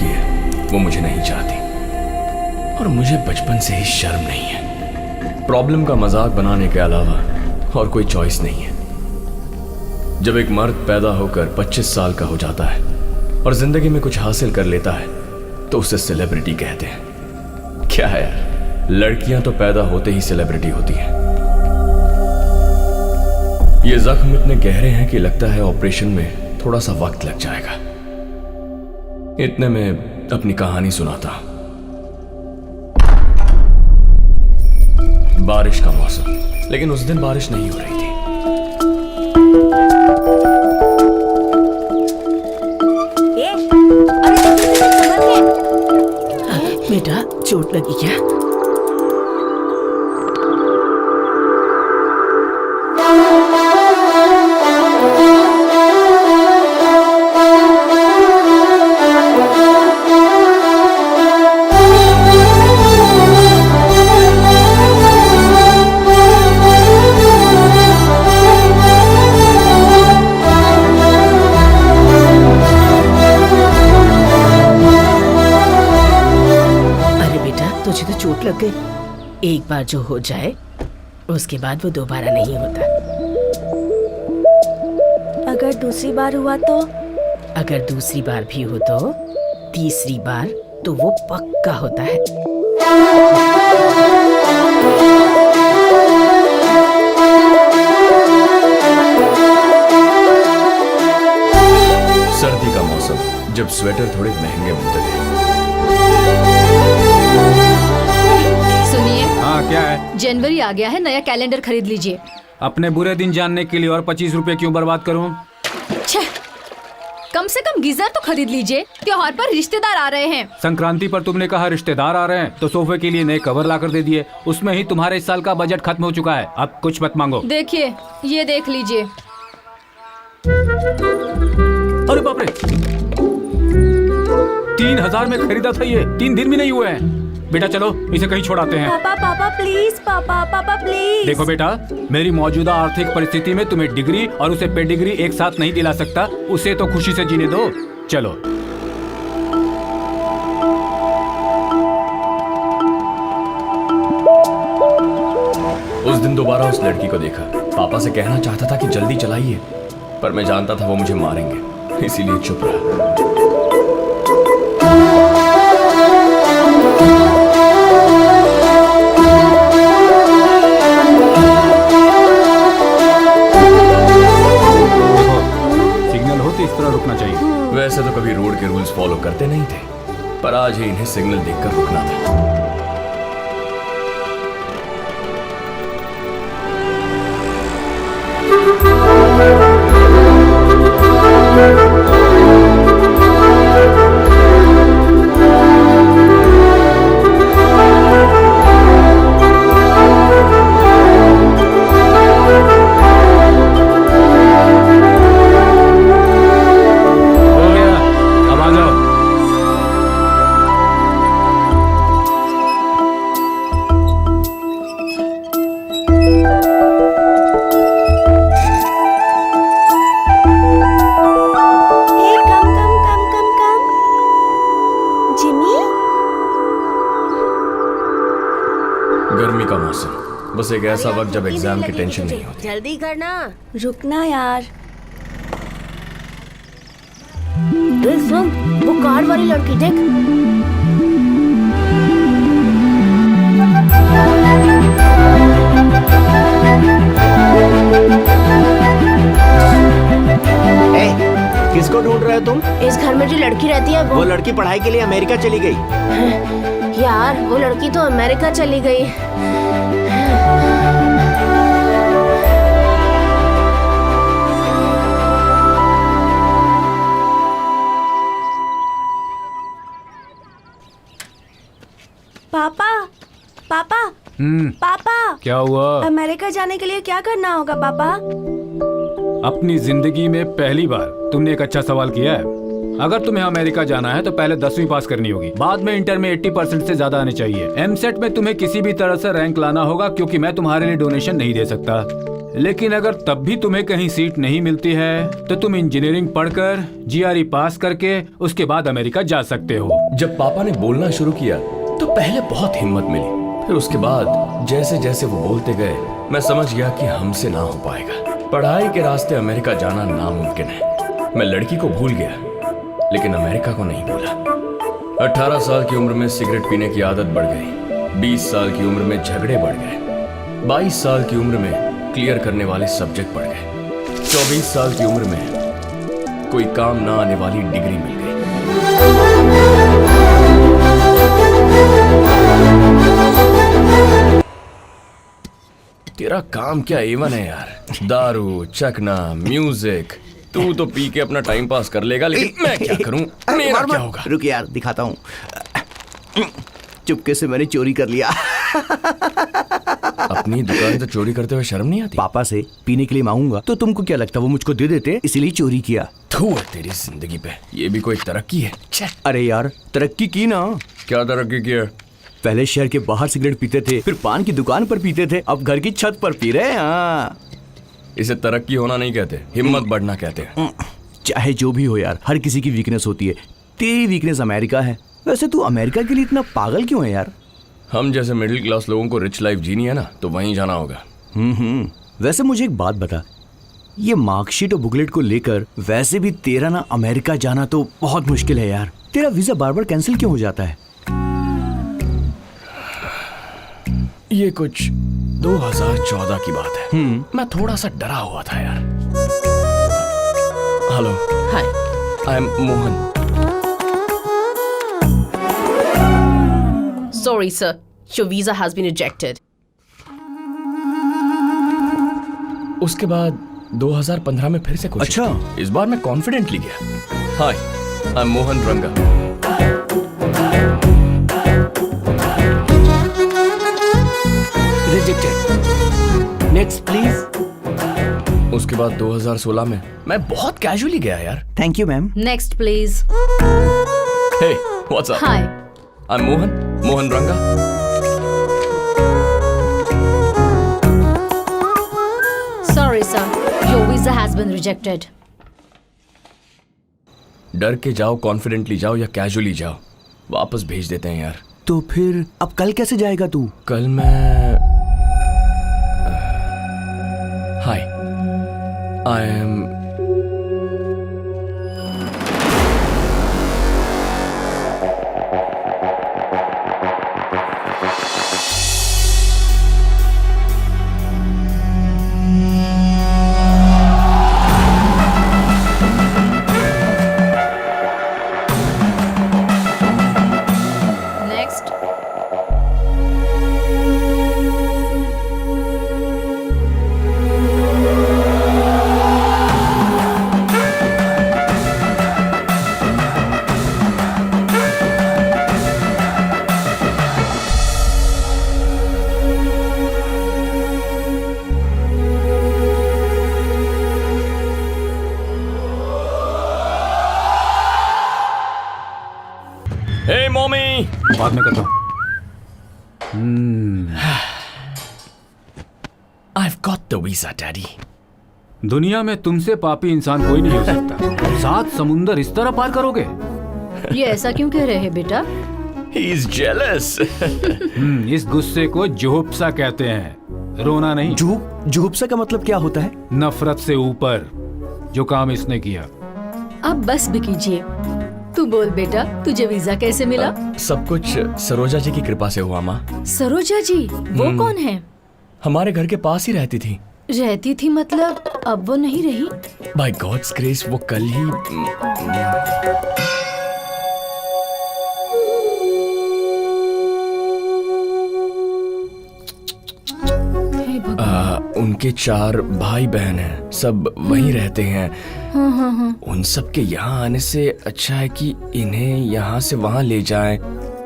है वो मुझे नहीं चाहती, और मुझे बचपन से ही शर्म नहीं है। प्रॉब्लम का मजाक बनाने के अलावा और कोई चॉइस नहीं है। जब एक मर्द पैदा होकर 25 साल का हो जाता है और जिंदगी में कुछ हासिल कर लेता है तो उसे सेलिब्रिटी कहते हैं। क्या है यार, लड़कियां तो पैदा होते ही सेलिब्रिटी होती हैं। ये जख्म इतने गहरे हैं कि लगता है ऑपरेशन में थोड़ा सा वक्त लग जाएगा। इतने में अपनी कहानी सुनाता। बारिश का मौसम, लेकिन उस दिन बारिश नहीं हो रही थी। बेटा चोट लगी क्या? चोट लग गई। एक बार जो हो जाए उसके बाद वो दोबारा नहीं होता। अगर दूसरी बार हुआ तो? अगर दूसरी बार भी हो तो तीसरी बार तो वो पक्का होता है। सर्दी का मौसम, जब स्वेटर थोड़े महंगे मिलते थे। सुनिए। हाँ क्या है? जनवरी आ गया है, नया कैलेंडर खरीद लीजिए। अपने बुरे दिन जानने के लिए और 25 रुपए क्यों बर्बाद करूं? कम से कम गीजर तो खरीद लीजिए, त्योहार पर रिश्तेदार आ रहे हैं। संक्रांति पर तुमने कहा रिश्तेदार आ रहे हैं तो सोफे के लिए नए कवर लाकर दे दिए। उसमें ही तुम्हारे इस साल का बजट खत्म हो चुका है। अब कुछ मत मांगो। देखिए, ये देख लीजिए। अरे बाप रे, 3000 में खरीदा था ये, 3 दिन भी नहीं हुए हैं। बेटा चलो इसे कहीं छोड़ाते हैं। पापा पापा प्लीज, पापा प्लीज। देखो बेटा, मेरी मौजूदा आर्थिक परिस्थिति में तुम्हें डिग्री और उसे पेडिग्री एक साथ नहीं दिला सकता। उसे तो खुशी से जीने दो। चलो। उस दिन दोबारा उस लड़की को देखा। पापा से कहना चाहता था कि जल्दी चलाइए, पर मैं जानता था वो मुझे मारेंगे, इसीलिए चुप रहा। इस तरह रुकना चाहिए। वैसे तो कभी रोड के रूल्स फॉलो करते नहीं थे, पर आज ही इन्हें सिग्नल देखकर रुकना था। गर्मी का मौसम, बस एक ऐसा वक्त जब एग्जाम की टेंशन नहीं होती। जल्दी करना। रुकना यार। सुन, वो कार वाली लड़की देख। किसको ढूंढ रहे हो तुम? इस घर में जो लड़की रहती है वो लड़की पढ़ाई के लिए अमेरिका चली गई। यार वो लड़की तो अमेरिका चली गई। पापा पापा पापा, क्या हुआ? अमेरिका जाने के लिए क्या करना होगा पापा? अपनी जिंदगी में पहली बार तुमने एक अच्छा सवाल किया है। अगर तुम्हें अमेरिका जाना है तो पहले 10वीं पास करनी होगी, बाद में इंटर में 80% से ज्यादा आने चाहिए। एमसेट में तुम्हें किसी भी तरह से रैंक लाना होगा, क्योंकि मैं तुम्हारे लिए डोनेशन नहीं दे सकता। लेकिन अगर तब भी तुम्हें कहीं सीट नहीं मिलती है तो तुम इंजीनियरिंग पढ़कर GRE पास करके उसके बाद अमेरिका जा सकते हो। जब पापा ने बोलना शुरू किया तो पहले बहुत हिम्मत मिली, फिर उसके बाद जैसे जैसे वो बोलते गए मैं समझ गया कि हमसे ना हो पाएगा। पढ़ाई के रास्ते अमेरिका जाना नामुमकिन है। मैं लड़की को भूल गया लेकिन अमेरिका को नहीं भूला। 18 साल की उम्र में सिगरेट पीने की आदत बढ़ गई, 20 साल की उम्र में झगड़े बढ़ गए, 22 साल की उम्र में क्लियर करने वाले सब्जेक्ट बढ़ गए, 24 साल की उम्र में कोई काम ना आने वाली डिग्री मिल गई। तेरा काम क्या एवन है यार, दारू, चखना, म्यूजिक। तू तो पी के अपना टाइम पास कर लेगा, लेकिन मैं क्या करूं, मेरा क्या होगा? रुक यार, दिखाता हूँ। चुपके से मैंने चोरी कर लिया। अपनी दुकान से चोरी करते हुए शर्म नहीं आती? पापा से पीने के लिए मांगूंगा तो तुमको क्या लगता वो मुझको दे देते, इसीलिए चोरी किया। थू है तेरी जिंदगी पे, ये भी कोई तरक्की है? छे। अरे यार तरक्की की ना। क्या तरक्की की है? पहले शहर के बाहर सिगरेट पीते थे, फिर पान की दुकान पर पीते थे, अब घर की छत पर पी रहे हैं। हाँ। इसे तरक्की होना नहीं कहते, हिम्मत बढ़ना कहते हैं। चाहे जो भी हो यार, हर किसी की वीकनेस होती है। तेरी वीकनेस अमेरिका है। वैसे तू अमेरिका के लिए इतना पागल क्यों है यार? हम जैसे मिडिल क्लास लोगों को रिच लाइफ जीनी है ना, तो वहीं जाना होगा। वैसे मुझे एक बात बता, ये मार्कशीट और बुकलेट को लेकर वैसे भी तेरा ना अमेरिका जाना तो बहुत मुश्किल है यार। तेरा वीजा बार बार कैंसिल क्यों हो जाता है? ये कुछ 2014 की बात है। मैं थोड़ा सा डरा हुआ था यार। Hello, hi. I am Mohan. Sorry sir, your visa has been rejected. उसके बाद 2015 में फिर से कोशिश अच्छा। की। इस बार मैं कॉन्फिडेंटली गया। हाय, I am Mohan Ranga. Rejected. Next please. उसके बाद 2016 में मैं बहुत कैजुअली गया यार। Thank you ma'am. Next please. Hey, what's up? Hi. I am Mohan Ranga. Sorry sir, your visa has been rejected. डर के जाओ, कॉन्फिडेंटली जाओ या कैजुअली जाओ, वापस भेज देते हैं यार। तो फिर अब कल कैसे जाएगा तू? कल मैं hi, I am next. Hey mommy. बाद में करता हूँ। I've got the visa, Daddy. दुनिया में तुमसे पापी इंसान कोई नहीं हो सकता। 7 समुंदर इस तरह पार करोगे? ये ऐसा क्यों कह रहे हैं बेटा? He's jealous. इस गुस्से को जुहुप्सा कहते हैं, रोना नहीं। जुहुप्सा का मतलब क्या होता है? नफरत से ऊपर जो काम इसने किया। अब बस भी कीजिए। तू बोल बेटा, तुझे वीजा कैसे मिला? सब कुछ सरोजा जी की कृपा से हुआ माँ। सरोजा जी, वो कौन है? हमारे घर के पास ही रहती थी। रहती थी मतलब अब वो नहीं रही? By God's grace वो कल ही हे भगवान। उनके 4 भाई बहन हैं, सब वहीं रहते हैं। उन सब के यहाँ आने से अच्छा है कि इन्हें यहाँ से वहाँ ले जाएं।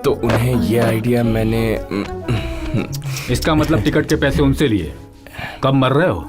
तो उन्हें ये आइडिया मैंने इसका मतलब टिकट के पैसे उनसे लिए। कब मर रहे हो?